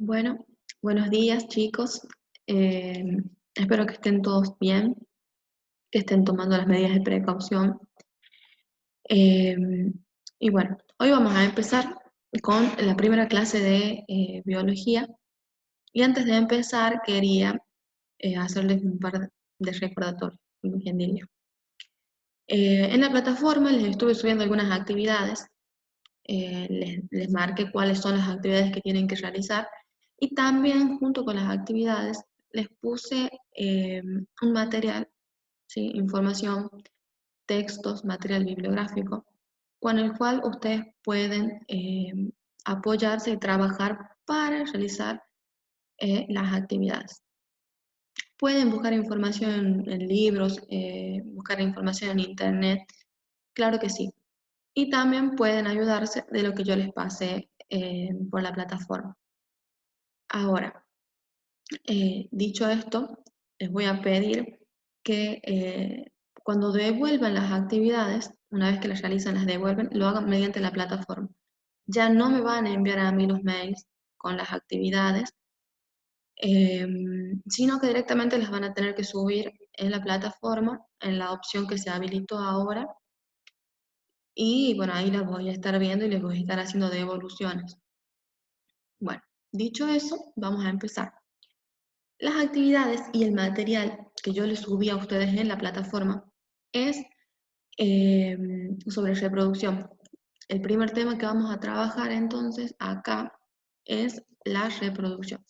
Bueno, buenos días chicos. Eh, Espero que estén todos bien, que estén tomando las medidas de precaución. Eh, y bueno, hoy vamos a empezar con la primera clase de biología. Y antes de empezar quería hacerles un par de recordatorios, como quien diría. En la plataforma les estuve subiendo algunas actividades. Les marqué cuáles son las actividades que tienen que realizar y también junto con las actividades les puse un material, ¿sí? Información, textos, material bibliográfico, con el cual ustedes pueden apoyarse y trabajar para realizar las actividades. Pueden buscar información en libros, buscar información en internet, claro que sí. Y también pueden ayudarse de lo que yo les pasé por la plataforma. Ahora, dicho esto, les voy a pedir que cuando devuelvan las actividades, una vez que las realizan, las devuelven, lo hagan mediante la plataforma. Ya no me van a enviar a mí los mails con las actividades, sino que directamente las van a tener que subir en la plataforma, en la opción que se habilitó ahora. Y bueno, ahí las voy a estar viendo y les voy a estar haciendo devoluciones. Bueno, dicho eso, vamos a empezar. Las actividades y el material que yo les subí a ustedes en la plataforma es sobre reproducción. El primer tema que vamos a trabajar entonces acá es la reproducción.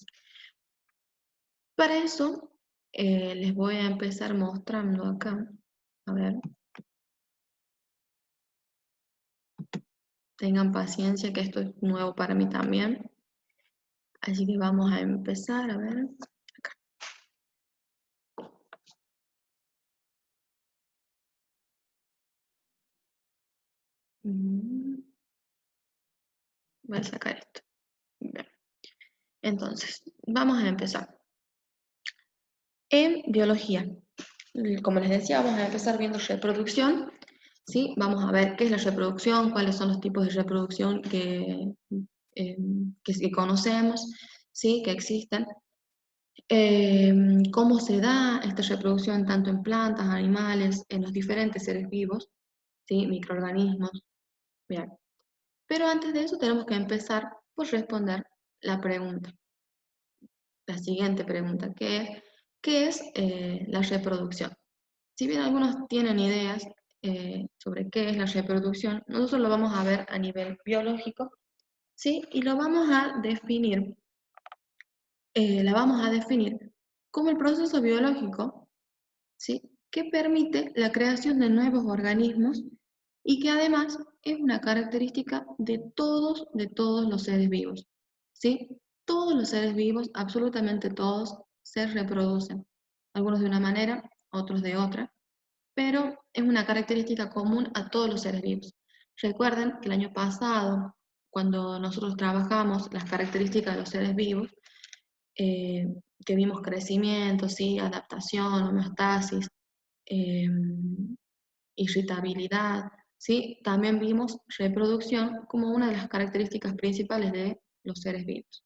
Para eso les voy a empezar mostrando acá. A ver, tengan paciencia que esto es nuevo para mí también. Así que vamos a empezar, a ver. Mm, Voy a sacar esto. Bien. Entonces, vamos a empezar. En biología, como les decía, vamos a empezar viendo reproducción, ¿sí? Vamos a ver qué es la reproducción, cuáles son los tipos de reproducción eh, que conocemos, ¿sí? Que existen. Cómo se da esta reproducción tanto en plantas, animales, en los diferentes seres vivos, ¿sí? Microorganismos. Bien. Pero antes de eso tenemos que empezar por responder la pregunta. La siguiente pregunta, ¿qué es la reproducción? Si bien algunos tienen ideas sobre qué es la reproducción, nosotros lo vamos a ver a nivel biológico, ¿sí? Y lo vamos a definir, la vamos a definir como el proceso biológico, ¿sí? Que permite la creación de nuevos organismos y que además es una característica de todos los seres vivos, ¿sí? Todos los seres vivos, absolutamente todos, se reproducen, algunos de una manera, otros de otra, pero es una característica común a todos los seres vivos. Recuerden que el año pasado, cuando nosotros trabajamos las características de los seres vivos, eh, que vimos crecimiento, ¿sí? Adaptación, homeostasis, eh, irritabilidad, ¿sí? También vimos reproducción como una de las características principales de los seres vivos.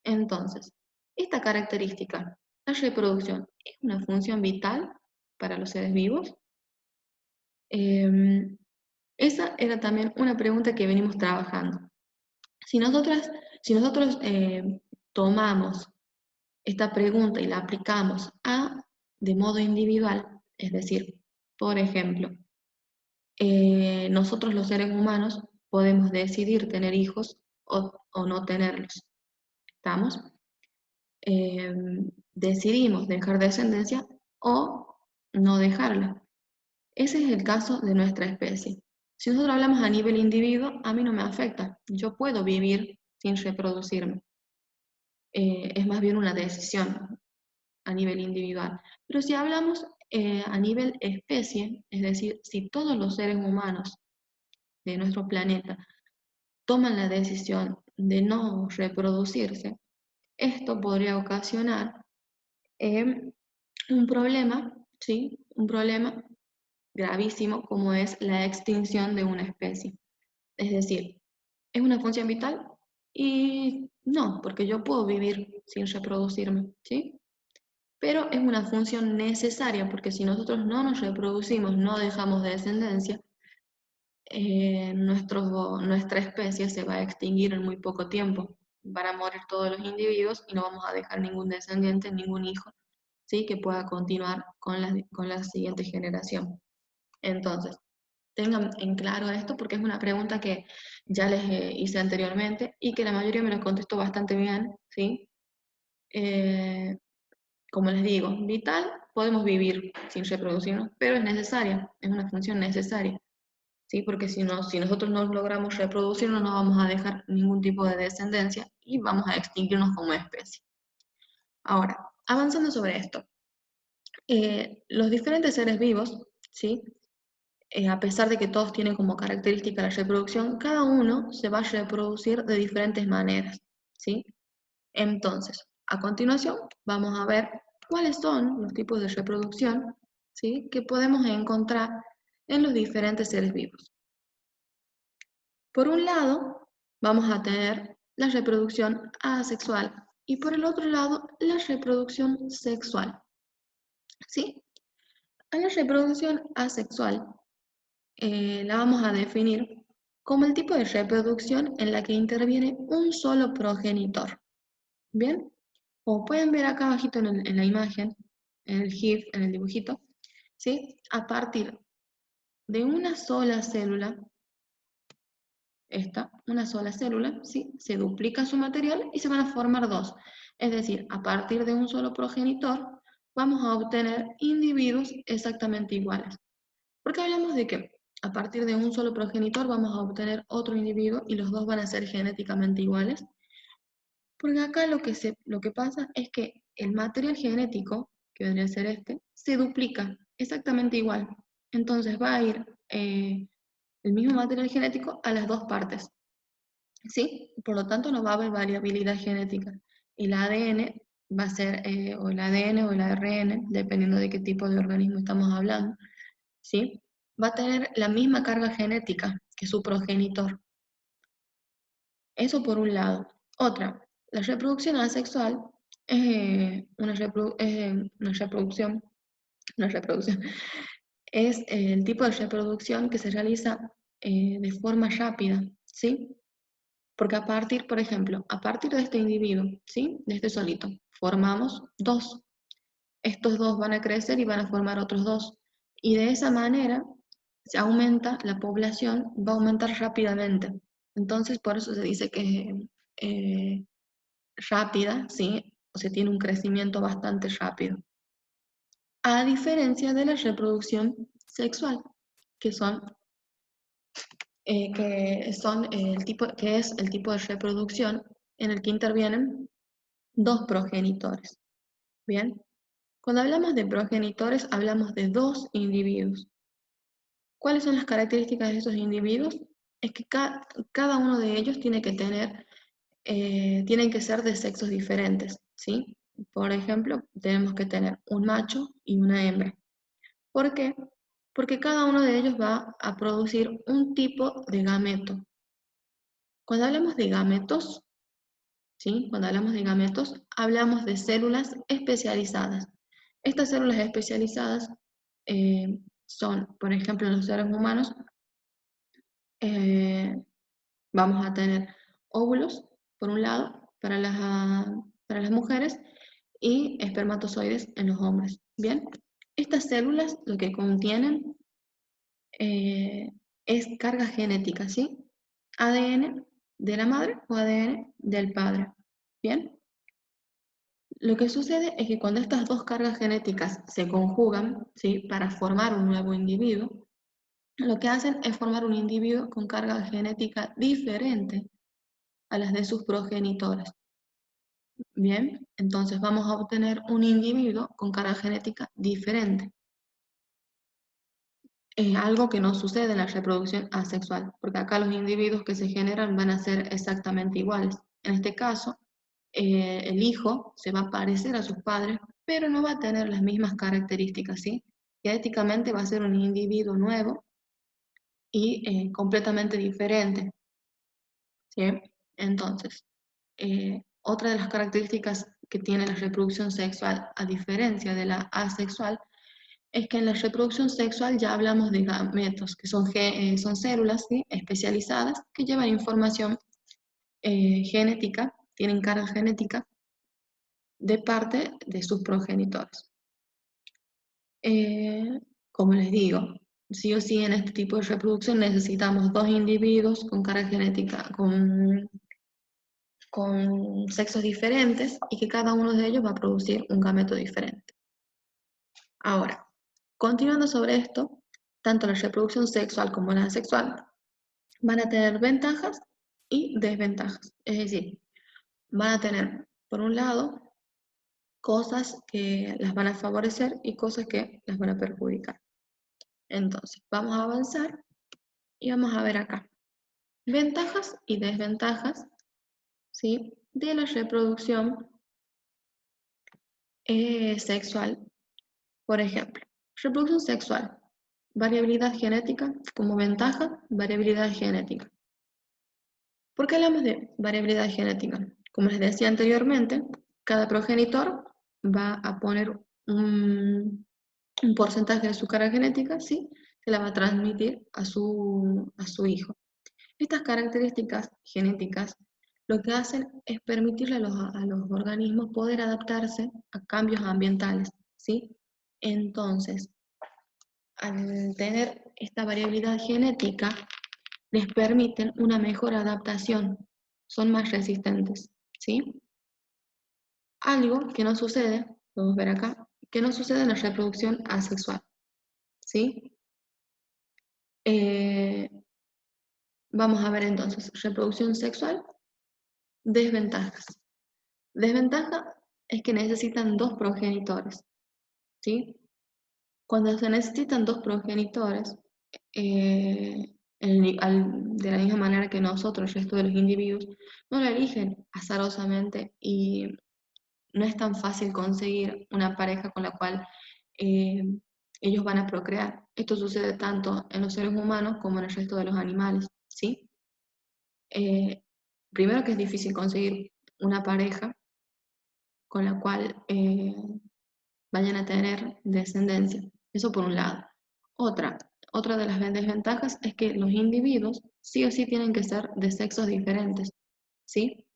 Entonces, esta característica, la reproducción, ¿es una función vital para los seres vivos? Eh, Esa era también una pregunta que venimos trabajando. Si nosotros tomamos esta pregunta y la aplicamos de modo individual, es decir, por ejemplo, nosotros los seres humanos podemos decidir tener hijos o no tenerlos. ¿Estamos? Eh, Decidimos dejar descendencia o no dejarla. Ese es el caso de nuestra especie. Si nosotros hablamos a nivel individuo, a mí no me afecta. Yo puedo vivir sin reproducirme. Es más bien una decisión a nivel individual. Pero si hablamos a nivel especie, es decir, si todos los seres humanos de nuestro planeta toman la decisión de no reproducirse, esto podría ocasionar un problema, ¿sí? Un problema gravísimo como es la extinción de una especie. Es decir, ¿es una función vital? Y no, porque yo puedo vivir sin reproducirme, ¿sí? Pero es una función necesaria, porque si nosotros no nos reproducimos, no dejamos descendencia, nuestra especie se va a extinguir en muy poco tiempo. Van a morir todos los individuos y no vamos a dejar ningún descendiente, ningún hijo, ¿sí? Que pueda continuar con la siguiente generación. Entonces, tengan en claro esto porque es una pregunta que ya les hice anteriormente y que la mayoría me lo contestó bastante bien, ¿sí? Eh, como les digo, vital, podemos vivir sin reproducirnos, pero es necesaria, es una función necesaria, ¿sí? Porque si nosotros no logramos reproducirnos, no vamos a dejar ningún tipo de descendencia y vamos a extinguirnos como especie. Ahora, avanzando sobre esto, los diferentes seres vivos, ¿sí? A pesar de que todos tienen como característica la reproducción, cada uno se va a reproducir de diferentes maneras, ¿sí? Entonces, a continuación, vamos a ver cuáles son los tipos de reproducción, ¿sí? Que podemos encontrar en los diferentes seres vivos. Por un lado, vamos a tener la reproducción asexual y por el otro lado, la reproducción sexual, ¿sí? A la reproducción asexual la vamos a definir como el tipo de reproducción en la que interviene un solo progenitor. ¿Bien? Como pueden ver acá abajito en la imagen, en el GIF, en el dibujito, ¿sí? A partir de una sola célula, una sola célula, ¿sí? Se duplica su material y se van a formar dos. Es decir, a partir de un solo progenitor, vamos a obtener individuos exactamente iguales. Porque hablamos de que a partir de un solo progenitor vamos a obtener otro individuo y los dos van a ser genéticamente iguales. Porque acá lo que pasa es que el material genético, que vendría a ser se duplica exactamente igual. Entonces va a ir el mismo material genético a las dos partes. ¿Sí? Por lo tanto, no va a haber variabilidad genética. El ADN va a ser, o el ADN o el ARN, dependiendo de qué tipo de organismo estamos hablando, ¿sí? Va a tener la misma carga genética que su progenitor. Eso por un lado. Otra, la reproducción asexual es una reproducción, es el tipo de reproducción que se realiza de forma rápida, ¿sí? Porque a partir, por ejemplo, a partir de este individuo, ¿sí? De este solito, formamos dos. Estos dos van a crecer y van a formar otros dos. Y de esa manera se aumenta, la población va a aumentar rápidamente. Entonces, por eso se dice que es rápida, ¿sí? O sea, tiene un crecimiento bastante rápido. A diferencia de la reproducción sexual, que que es el tipo de reproducción en el que intervienen dos progenitores. Bien, cuando hablamos de progenitores, hablamos de dos individuos. ¿Cuáles son las características de estos individuos? Es que cada uno de ellos tiene que tienen que ser de sexos diferentes, ¿sí? Por ejemplo, tenemos que tener un macho y una hembra. ¿Por qué? Porque cada uno de ellos va a producir un tipo de gameto. Cuando hablamos de gametos, ¿sí? Cuando hablamos de gametos, hablamos de células especializadas. Estas células especializadas son, por ejemplo, en los seres humanos, eh, vamos a tener óvulos, por un lado, para las mujeres, y espermatozoides en los hombres. Bien, estas células lo que contienen es carga genética, ¿sí? ADN de la madre o ADN del padre. Bien, lo que sucede es que cuando estas dos cargas genéticas se conjugan, ¿sí? Para formar un nuevo individuo, lo que hacen es formar un individuo con carga genética diferente a las de sus progenitores. Bien, entonces vamos a obtener un individuo con carga genética diferente. Es algo que no sucede en la reproducción asexual, porque acá los individuos que se generan van a ser exactamente iguales. En este caso, el hijo se va a parecer a sus padres, pero no va a tener las mismas características, ¿sí? Genéticamente va a ser un individuo nuevo y completamente diferente, ¿sí? Entonces, otra de las características que tiene la reproducción sexual, a diferencia de la asexual, es que en la reproducción sexual ya hablamos de gametos, que son células, ¿sí?, especializadas que llevan información genética, tienen carga genética de parte de sus progenitores. Como les digo, sí o sí en este tipo de reproducción necesitamos dos individuos con carga genética, con sexos diferentes y que cada uno de ellos va a producir un gameto diferente. Ahora, continuando sobre esto, tanto la reproducción sexual como la asexual van a tener ventajas y desventajas. Es decir, van a tener, por un lado, cosas que las van a favorecer y cosas que las van a perjudicar. Entonces, vamos a avanzar y vamos a ver acá. Ventajas y desventajas, ¿sí?, de la reproducción sexual. Por ejemplo, reproducción sexual, variabilidad genética, como ventaja, variabilidad genética. ¿Por qué hablamos de variabilidad genética? Como les decía anteriormente, cada progenitor va a poner un porcentaje de su carga genética, ¿sí?, que la va a transmitir a su hijo. Estas características genéticas lo que hacen es permitirle a los organismos poder adaptarse a cambios ambientales, ¿sí? Entonces, al tener esta variabilidad genética, les permiten una mejor adaptación, son más resistentes, ¿sí? Algo que no sucede, podemos ver acá, que no sucede en la reproducción asexual, ¿sí? Vamos a ver entonces, reproducción sexual, desventajas. Desventaja es que necesitan dos progenitores, ¿sí? Cuando se necesitan dos progenitores, de la misma manera que nosotros, el resto de los individuos, no lo eligen azarosamente y no es tan fácil conseguir una pareja con la cual eh, ellos van a procrear. Esto sucede tanto en los seres humanos como en el resto de los animales, ¿sí? Primero que es difícil conseguir una pareja con la cual vayan a tener descendencia. Eso por un lado. Otra, otra de las desventajas es que los individuos sí o sí tienen que ser de sexos diferentes, ¿sí?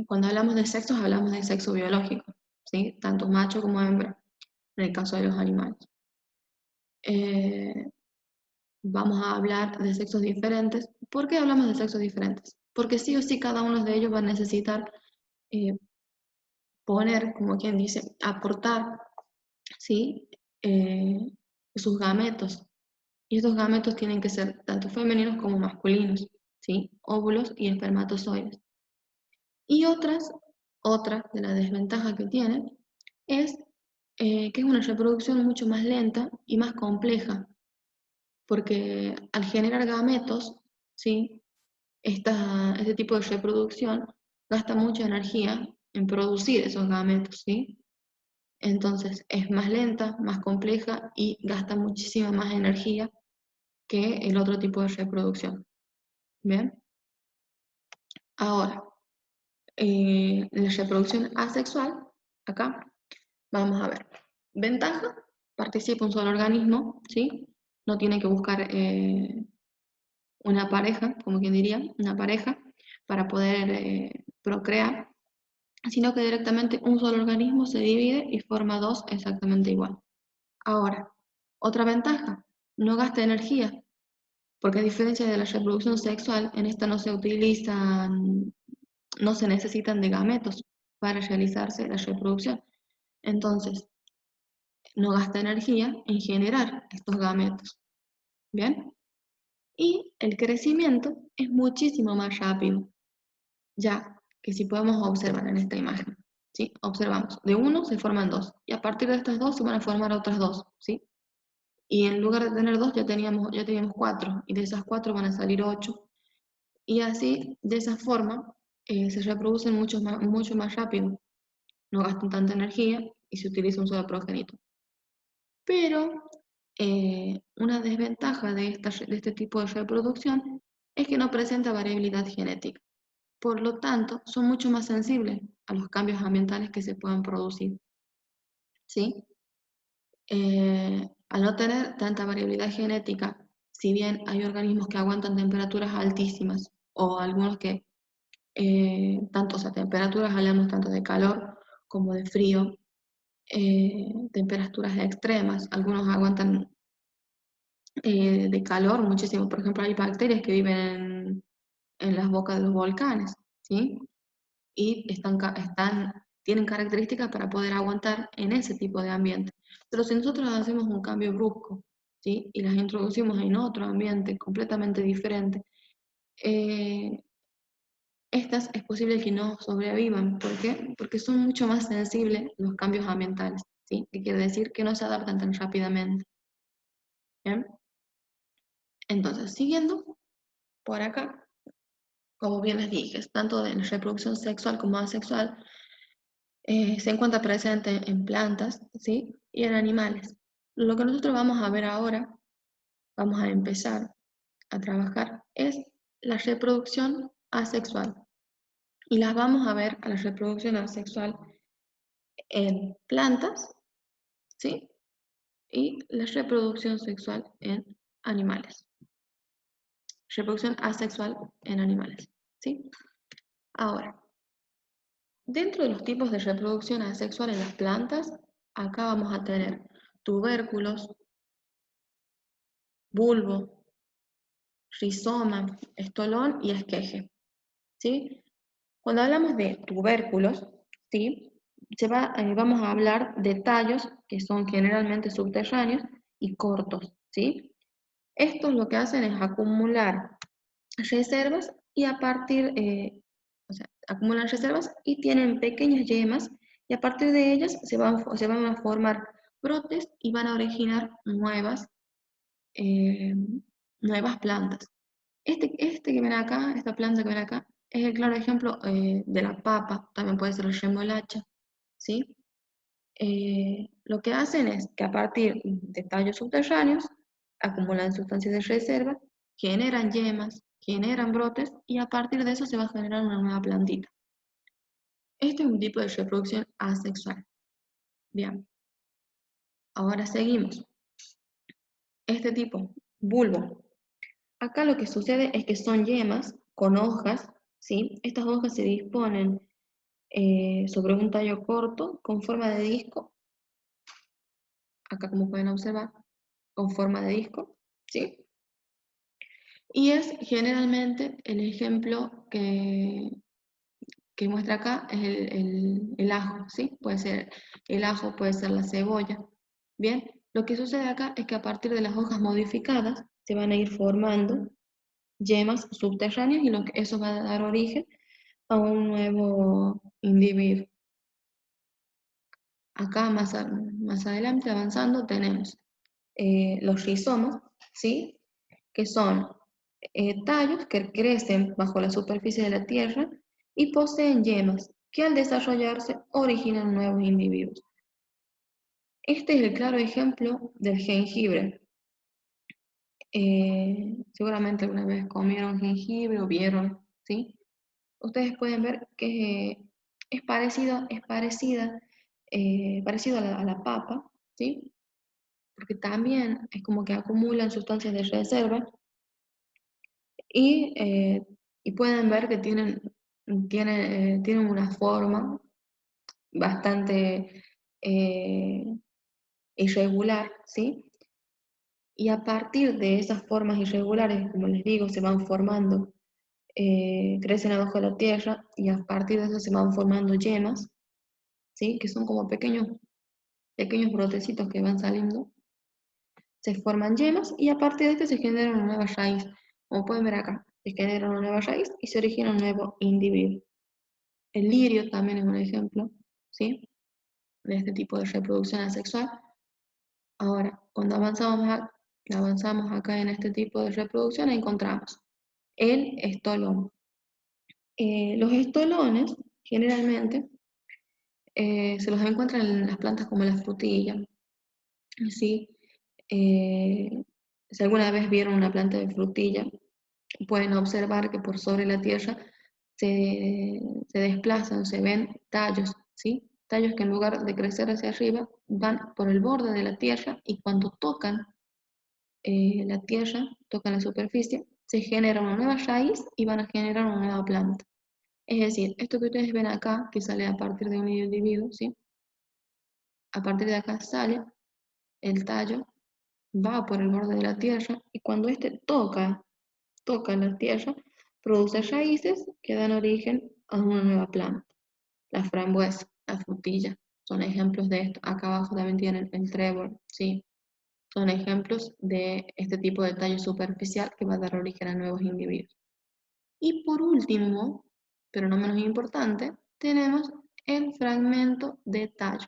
Cuando hablamos de sexos, hablamos de sexo biológico, ¿sí? Tanto macho como hembra, en el caso de los animales. Eh, Vamos a hablar de sexos diferentes. ¿Por qué hablamos de sexos diferentes? Porque sí o sí cada uno de ellos va a necesitar eh, poner, como quien dice, aportar, ¿sí?, sus gametos. Y estos gametos tienen que ser tanto femeninos como masculinos, ¿sí? Óvulos y espermatozoides. Y otra de las desventajas que tiene es que es una reproducción mucho más lenta y más compleja, porque al generar gametos, ¿sí?, este tipo de reproducción gasta mucha energía en producir esos gametos, ¿sí? Entonces es más lenta, más compleja y gasta muchísima más energía que el otro tipo de reproducción. ¿Bien? Ahora, la reproducción asexual, acá, vamos a ver. Ventaja, participa un solo organismo, ¿sí? No tiene que buscar una pareja, como quien diría, una pareja, para poder procrear, sino que directamente un solo organismo se divide y forma dos exactamente igual. Ahora, otra ventaja, no gasta energía, porque a diferencia de la reproducción sexual, en esta no se necesitan de gametos para realizarse la reproducción. Entonces, no gasta energía en generar estos gametos. ¿Bien? Y el crecimiento es muchísimo más rápido, ya que si podemos observar en esta imagen, ¿sí? Observamos, de uno se forman dos, y a partir de estas dos se van a formar otras dos, ¿sí? Y en lugar de tener dos, ya teníamos cuatro, y de esas cuatro van a salir 8. Y así, de esa forma, se reproducen mucho más rápido, no gastan tanta energía y se utiliza un solo progenitor. Pero una desventaja de este tipo de reproducción es que no presenta variabilidad genética. Por lo tanto, son mucho más sensibles a los cambios ambientales que se puedan producir, ¿sí? Al no tener tanta variabilidad genética, si bien hay organismos que aguantan temperaturas altísimas o algunos que, tanto, o sea, temperaturas hablamos tanto de calor como de frío, temperaturas extremas, algunos aguantan de calor muchísimo. Por ejemplo, hay bacterias que viven en las bocas de los volcanes, ¿sí? Y tienen características para poder aguantar en ese tipo de ambiente. Pero si nosotros hacemos un cambio brusco, ¿sí? Y las introducimos en otro ambiente completamente diferente, eh, estas es posible que no sobrevivan. ¿Por qué? Porque son mucho más sensibles a los cambios ambientales, ¿sí? Que quiere decir que no se adaptan tan rápidamente. ¿Bien? Entonces, siguiendo por acá, como bien les dije, tanto en reproducción sexual como asexual, se encuentra presente en plantas, ¿sí? Y en animales. Lo que nosotros vamos a ver ahora, vamos a empezar a trabajar, es la reproducción asexual. Y las vamos a ver a la reproducción asexual en plantas, ¿sí? Y la reproducción sexual en animales. Reproducción asexual en animales, ¿sí? Ahora, dentro de los tipos de reproducción asexual en las plantas, acá vamos a tener tubérculos, bulbo, rizoma, estolón y esqueje, ¿sí? Cuando hablamos de tubérculos, ¿sí? Vamos a hablar de tallos que son generalmente subterráneos y cortos, ¿sí? Estos lo que hacen es acumular reservas y o sea, acumulan reservas y tienen pequeñas yemas y a partir de ellas se van a formar brotes y van a originar eh, nuevas plantas. Este que ven acá, esta planta que ven acá, es el claro ejemplo de la papa, también puede ser la remolacha, ¿sí? Lo que hacen es que a partir de tallos subterráneos acumulan sustancias de reserva, generan yemas, generan brotes y a partir de eso se va a generar una nueva plantita. Este es un tipo de reproducción asexual. Bien, ahora seguimos. Este tipo, bulbo. Acá lo que sucede es que son yemas con hojas, ¿sí? Estas hojas se disponen sobre un tallo corto con forma de disco, acá como pueden observar, con forma de disco, ¿sí? Y es generalmente el ejemplo que muestra acá, es el ajo, ¿sí? Puede ser el ajo, puede ser la cebolla. Bien, lo que sucede acá es que a partir de las hojas modificadas se van a ir formando yemas subterráneas y eso va a dar origen a un nuevo individuo. Acá más adelante, avanzando, tenemos los rizomas, ¿sí? Que son tallos que crecen bajo la superficie de la tierra y poseen yemas que al desarrollarse originan nuevos individuos. Este es el claro ejemplo del jengibre. Seguramente alguna vez comieron jengibre o vieron, ¿sí? Ustedes pueden ver que parecido a la papa, ¿sí? Porque también es como que acumulan sustancias de reserva y, eh, y pueden ver que tienen una forma bastante eh, irregular, ¿sí? Y a partir de esas formas irregulares, como les digo, se van formando, crecen abajo de la tierra y a partir de eso se van formando yemas, ¿sí? Que son como pequeños brotecitos que van saliendo. Se forman yemas y a partir de esto se genera una nueva raíz. Como pueden ver acá, se genera una nueva raíz y se origina un nuevo individuo. El lirio también es un ejemplo, ¿sí? De este tipo de reproducción asexual. Ahora, cuando avanzamos acá en este tipo de reproducción, encontramos el estolón. Los estolones, generalmente, se los encuentran en las plantas como la frutilla, ¿sí? Si alguna vez vieron una planta de frutilla, pueden observar que por sobre la tierra se desplazan, se ven tallos, ¿sí? Tallos que en lugar de crecer hacia arriba van por el borde de la tierra y cuando tocan la tierra, tocan la superficie, se genera una nueva raíz y van a generar una nueva planta. Es decir, esto que ustedes ven acá, que sale a partir de un individuo, ¿sí? A partir de acá sale el tallo, va por el borde de la tierra y cuando éste toca la tierra, produce raíces que dan origen a una nueva planta. La frambuesa, la frutilla, son ejemplos de esto. Acá abajo también tienen el trébol, ¿sí? Son ejemplos de este tipo de tallo superficial que va a dar origen a nuevos individuos. Y por último, pero no menos importante, tenemos el fragmento de tallo.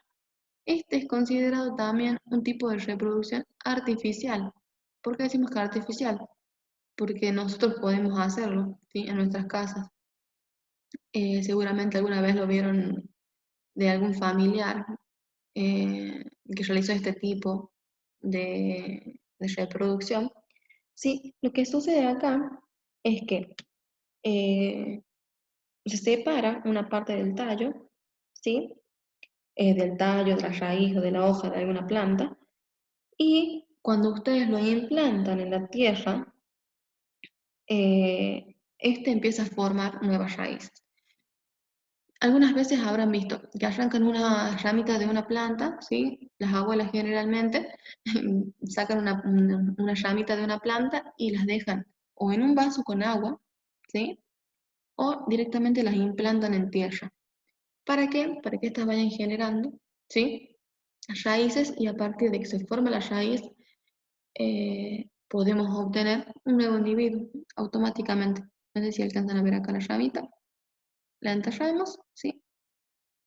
Este es considerado también un tipo de reproducción artificial. ¿Por qué decimos que artificial? Porque nosotros podemos hacerlo, ¿sí? En nuestras casas. Seguramente alguna vez lo vieron de algún familiar que realizó este tipo de reproducción. Sí, lo que sucede acá es que eh, se separa una parte del tallo, ¿sí? Del tallo, de la raíz o de la hoja de alguna planta, y cuando ustedes lo implantan en la tierra, este empieza a formar nuevas raíces. Algunas veces habrán visto que arrancan una ramita de una planta, ¿sí? Las abuelas generalmente sacan una ramita de una planta y las dejan o en un vaso con agua, ¿sí? O directamente las implantan en tierra. ¿Para qué? Para que estas vayan generando, ¿sí? Raíces y a partir de que se forma la raíz, podemos obtener un nuevo individuo automáticamente. No sé si alcanzan a ver acá la ramita. La enterramos, ¿sí?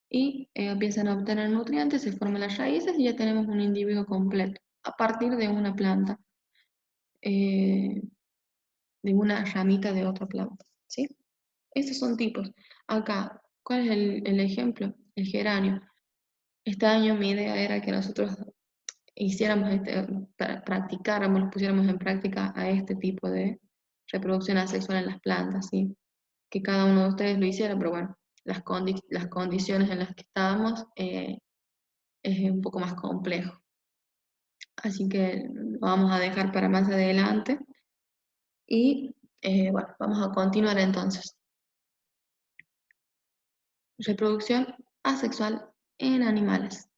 Y empiezan a obtener nutrientes, se forman las raíces y ya tenemos un individuo completo a partir de una planta, eh, de una ramita de otra planta, ¿sí? Estos son tipos. Acá, ¿cuál es el ejemplo? El geranio. Este año mi idea era que nosotros hiciéramos, practicáramos, los pusiéramos en práctica a este tipo de reproducción asexual en las plantas, ¿sí? Que cada uno de ustedes lo hiciera, pero bueno, las condiciones en las que estábamos es un poco más complejo. Así que lo vamos a dejar para más adelante y bueno, vamos a continuar entonces. Reproducción asexual en animales.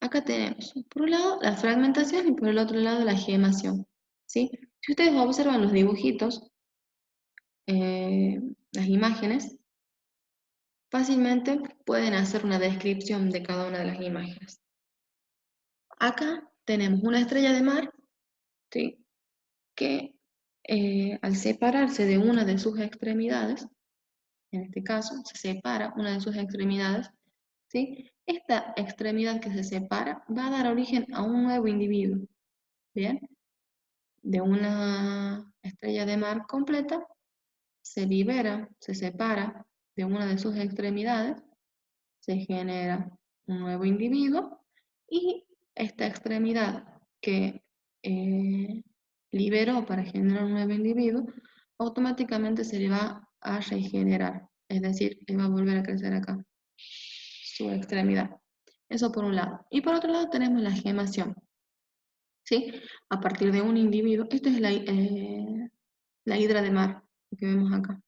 Acá tenemos, por un lado, la fragmentación y por el otro lado, la gemación, ¿sí? Si ustedes observan los dibujitos, eh, las imágenes, fácilmente pueden hacer una descripción de cada una de las imágenes. Acá tenemos una estrella de mar, ¿sí? Que al separarse de una de sus extremidades, en este caso se separa una de sus extremidades, ¿sí? Esta extremidad que se separa va a dar origen a un nuevo individuo, ¿bien? De una estrella de mar completa, se libera, se separa de una de sus extremidades, se genera un nuevo individuo y esta extremidad que eh, liberó para generar un nuevo individuo, automáticamente se le va a regenerar, es decir, le va a volver a crecer acá su extremidad. Eso por un lado. Y por otro lado tenemos la gemación, ¿sí? A partir de un individuo, esta es la hidra de mar que vemos acá.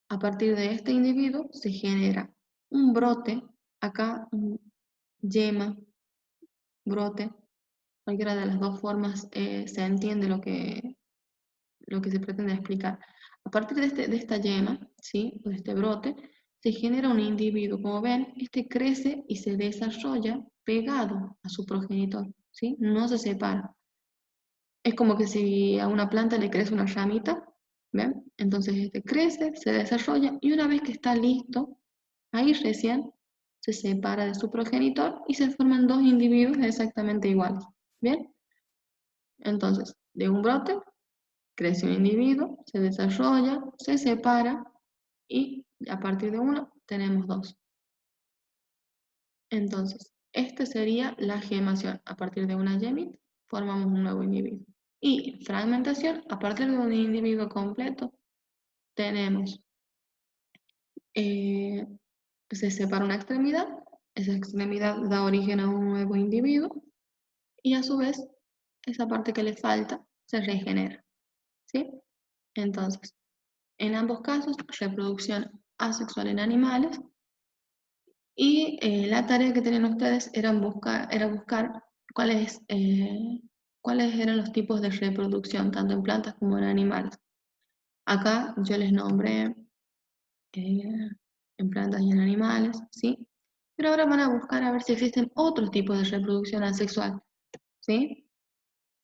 A partir de este individuo se genera un brote, acá un yema, brote, cualquiera de las dos formas se entiende lo que se pretende explicar. A partir de esta yema, ¿sí? De este brote, se genera un individuo. Como ven, este crece y se desarrolla pegado a su progenitor, ¿sí? No se separa. Es como que si a una planta le crece una ramita, ¿ven? Entonces este crece, se desarrolla y una vez que está listo, ahí recién se separa de su progenitor y se forman dos individuos exactamente iguales, ¿bien? Entonces, de un brote crece un individuo, se desarrolla, se separa y a partir de uno tenemos dos. Entonces, esta sería la gemación. A partir de una yemit formamos un nuevo individuo. Y fragmentación, a partir de un individuo completo, tenemos, se separa una extremidad, esa extremidad da origen a un nuevo individuo, y a su vez, esa parte que le falta se regenera, ¿sí? Entonces, en ambos casos, reproducción asexual en animales, y la tarea que tenían ustedes era buscar cuáles eran los tipos de reproducción, tanto en plantas como en animales. Acá yo les nombré en plantas y en animales, ¿sí? Pero ahora van a buscar a ver si existen otros tipos de reproducción asexual, ¿sí?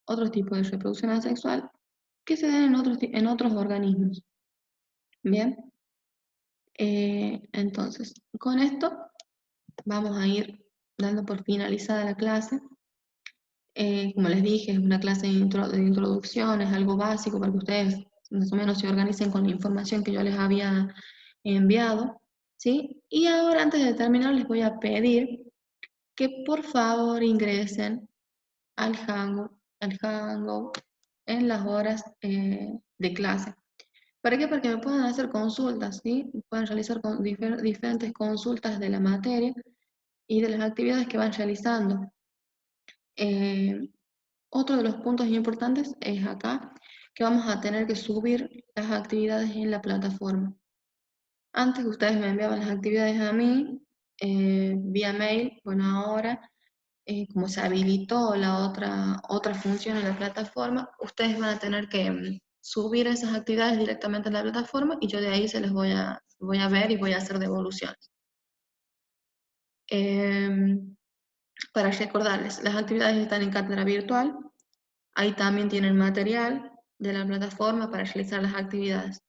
Otros tipos de reproducción asexual que se dan en otros organismos, ¿bien? Entonces, con esto vamos a ir dando por finalizada la clase. Como les dije, es una clase de introducción, es algo básico para que ustedes más o menos se organicen con la información que yo les había enviado, ¿sí? Y ahora, antes de terminar, les voy a pedir que por favor ingresen al Hangout en las horas de clase. ¿Para qué? Para que me puedan hacer consultas, ¿sí? Puedan realizar diferentes consultas de la materia y de las actividades que van realizando. Otro de los puntos importantes es acá, que vamos a tener que subir las actividades en la plataforma. Antes ustedes me enviaban las actividades a mí vía mail, bueno, ahora como se habilitó la otra función en la plataforma, ustedes van a tener que subir esas actividades directamente en la plataforma y yo de ahí se les voy a ver y voy a hacer devoluciones. Para recordarles, las actividades están en cátedra virtual, ahí también tienen material de la plataforma para realizar las actividades.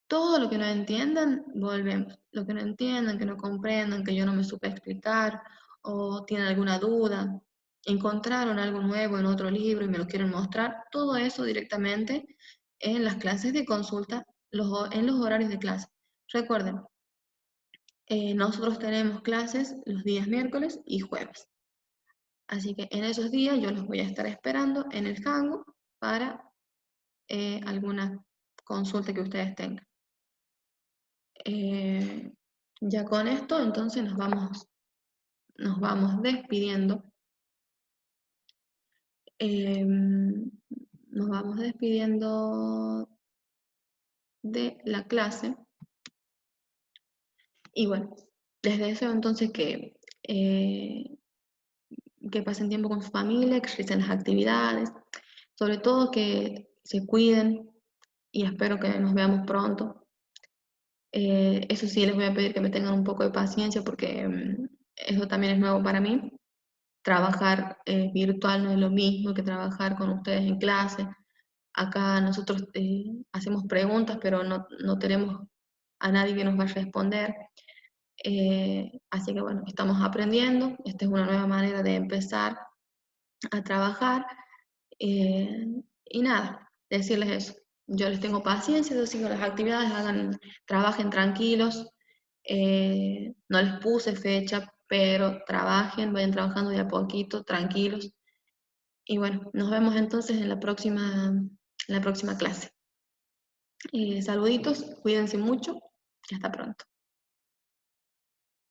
Todo lo que no entiendan, volvemos. Lo que no entiendan, que no comprendan, que yo no me supe explicar, o tienen alguna duda, encontraron algo nuevo en otro libro y me lo quieren mostrar, todo eso directamente en las clases de consulta, en los horarios de clase. Recuerden, nosotros tenemos clases los días miércoles y jueves. Así que en esos días yo los voy a estar esperando en el Hangout para alguna consulta que ustedes tengan. Ya con esto, entonces nos vamos despidiendo. Nos vamos despidiendo de la clase. Y bueno, les deseo entonces que pasen tiempo con su familia, que realicen las actividades, sobre todo que se cuiden y espero que nos veamos pronto. Eso sí, les voy a pedir que me tengan un poco de paciencia porque eso también es nuevo para mí. Trabajar virtual no es lo mismo que trabajar con ustedes en clase. Acá nosotros hacemos preguntas, pero no tenemos a nadie que nos va a responder. Así que bueno, estamos aprendiendo. Esta es una nueva manera de empezar a trabajar. Y nada, decirles eso. Yo les tengo paciencia, yo sigo las actividades, trabajen tranquilos. No les puse fecha, pero trabajen, vayan trabajando de a poquito, tranquilos. Y bueno, nos vemos entonces en la próxima clase. Saluditos, cuídense mucho y hasta pronto.